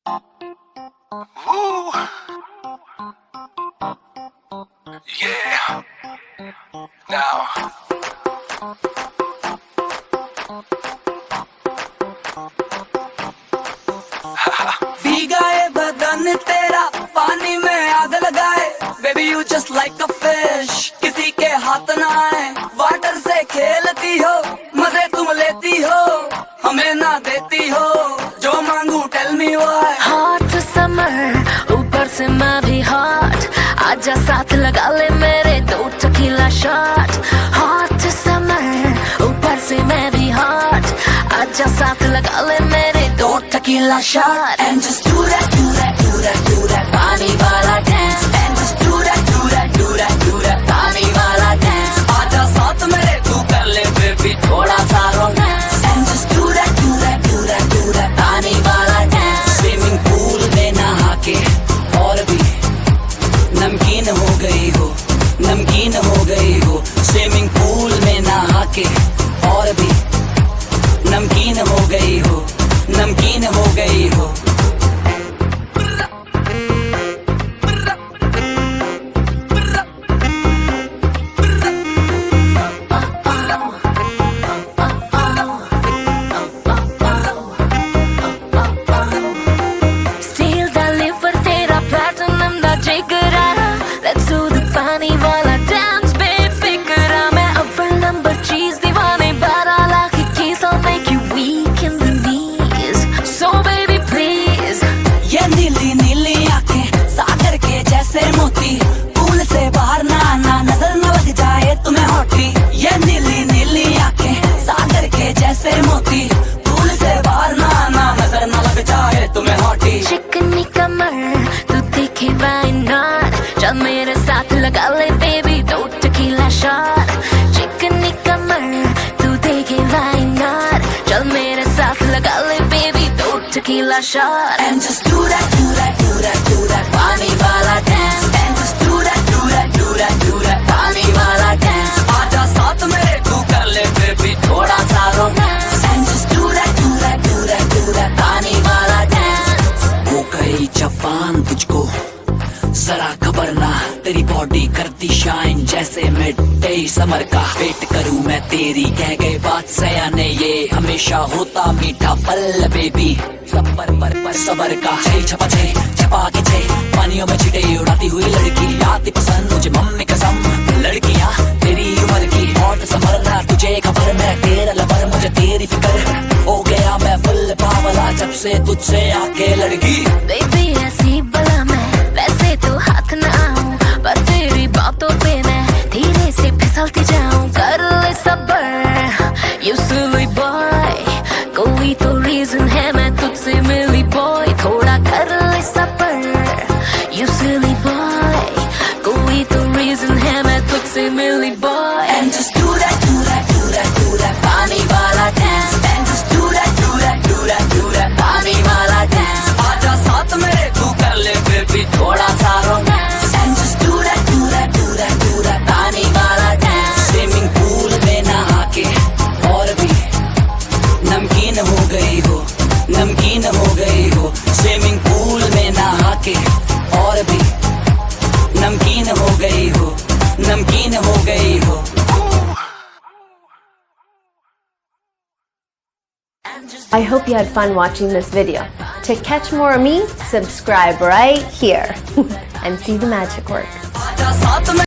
Ooh. Yeah. Now. भीगा है बदन तेरा पानी में आग लगाए baby you just like a fish किसी के हाथ ना आए वाटर से खेलती हो मजे तुम लेती हो हमें ना देती हो जो मांगू tell me why hot summer ऊपर से मैं भी हॉट आजा साथ लगा ले मेरे 2 टकीला शॉट हॉट समर ऊपर से मैं भी हॉट आजा साथ लगा ले मेरे 2 tequila shot and just do that do that do that do that पानी वाला dance and just do that do that do that do that पानी वाला डांस आजा साथ मेरे तू कर ले बेबी थोड़ा सा romance and just do that do that do that do that पानी वाला डांस स्विमिंग पूल में नहा के और भी नमकीन हो गई हो नमकीन हो गई हो स्विमिंग पूल में नहा के और भी नमकीन हो गई हो नमकीन हो गई हो Still deliver तेरा platinum दा जिगरा Let's do the पानी वाला dance बेफिक्रा मैं अव्वल नंबर चीज दीवाने 12 लाख की keys I'll make you weak in the knees So baby please ये नीली नीली आंखें सागर के जैसे मोती पूल से बाहर ना आना नजर न लग जाए तुम्हें हॉटी ये नीली नीली आंखें सागर के जैसे मोती पूल से बाहर ना आना नजर न लग जाए तुम्हें हॉटी चिकनी कमर तू दिखे why not चल मेरे साथ लगा ले baby 2 टकीला शॉट चिकनी कमर तू देखे why not चल मेरे साथ लगा ले baby 2 tequila shot and just do that do that do that do that पानी वाला dance and just do that do that do that do that पानी वाला डांस आजा साथ मेरे तू कर ले बेबी थोड़ा सा romance and just do that do that do that do that पानी वाला डांस हो गई जवान तुझको जरा खबर ना तेरी बॉडी करती शाइन जैसे मिड डे समर का वेट करूं मैं तेरी कह गए बात सयाने ये हमेशा होता मीठा फल बेबी सबर पर सबर का छपा के छे पानियों में छिटे उड़ाती हुई लड़की आती पसंद मुझे मम्मी कसम लड़कियां तेरी उम्र की हॉट समर ना तुझे खबर मैं तेरा लवर मुझे तेरी फिक्र हो गया मैं फुल पावला जब से तुझसे आके लड़की बेबी ऐसी बला मैं वैसे तो हाथ ना आऊं पर तेरी बातों पे मैं धीरे से फिसलती जाऊं कर ले सबर you silly boy कोई तो रीजन है मैं तुझसे मिली boy थोड़ा कर ले सबर you silly boy कोई तो रीजन है मैं तुझसे मिली boy and just do that do that do that do that पानी वाला dance and just do that do that do that do that पानी वाला डांस आजा साथ मेरे तू कर ले बेबी थोड़ा सा romance and just do that do that do that do that पानी वाला डांस स्विमिंग पूल में नहा के और भी नमकीन हो गई हो नमकीन हो गई हो स्विमिंग पूल में नहा के और भी नमकीन हो गई हो नमकीन हो गई हो I hope you had fun watching this video. To catch more of me, subscribe right here and see the magic work. आजा साथ में